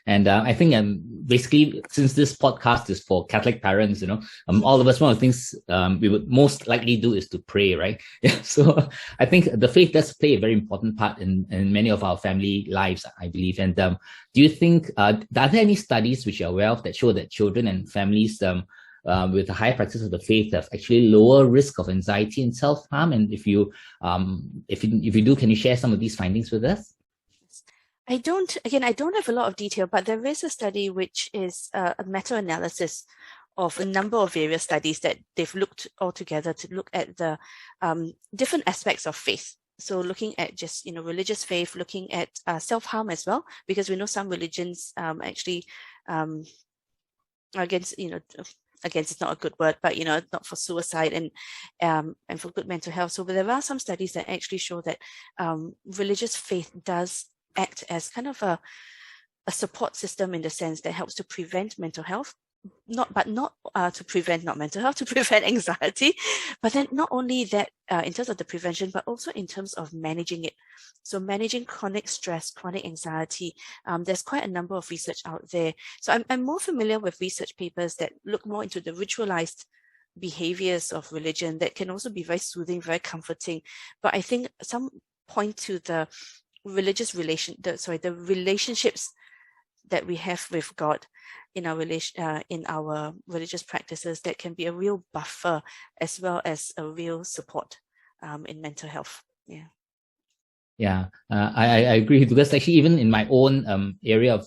And I think basically, since this podcast is for Catholic parents, all of us, one of the things we would most likely do is to pray, right? Yeah. So I think the faith does play a very important part in many of our family lives, I believe. And do you think, are there any studies which you're aware of that show that children and families with a high practice of the faith have actually lower risk of anxiety and self-harm? And if you do, can you share some of these findings with us? I don't have a lot of detail, but there is a study which is a meta-analysis of a number of various studies that they've looked all together to look at the different aspects of faith. So looking at just, religious faith, looking at self-harm as well, because we know some religions actually, against it's not a good word, but not for suicide and for good mental health. So but there are some studies that actually show that religious faith does act as kind of a support system in the sense that helps to prevent mental health, to prevent anxiety, but then not only that in terms of the prevention, but also in terms of managing it. So managing chronic stress, chronic anxiety, there's quite a number of research out there. So I'm more familiar with research papers that look more into the ritualized behaviors of religion that can also be very soothing, very comforting. But I think some point to the the relationships that we have with God in our religious practices that can be a real buffer as well as a real support in mental health. Yeah, I agree, because actually even in my own area of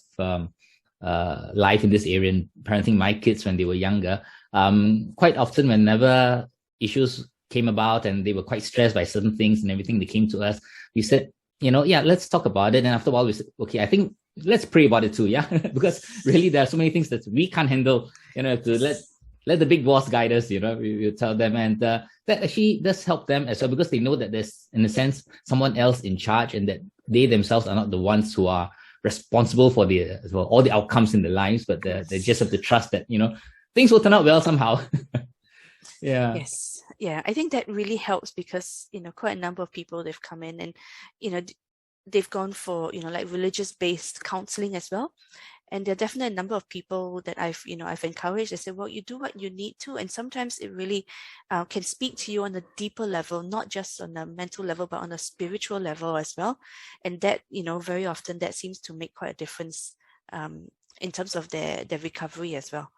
life in this area and parenting my kids when they were younger, quite often whenever issues came about and they were quite stressed by certain things and everything, they came to us, we said, let's talk about it. And after a while we said, okay, I think let's pray about it too, yeah? Because really there are so many things that we can't handle, to let the big boss guide us, we tell them. And that actually does help them as well, because they know that there's, in a sense, someone else in charge, and that they themselves are not the ones who are responsible for all the outcomes in their lives, but they just have to trust that, things will turn out well somehow. Yeah. Yes. Yeah, I think that really helps because, quite a number of people, they've come in and, they've gone for, like religious-based counselling as well. And there are definitely a number of people that I've encouraged. I said, well, you do what you need to. And sometimes it really can speak to you on a deeper level, not just on a mental level, but on a spiritual level as well. And that, very often that seems to make quite a difference in terms of their recovery as well.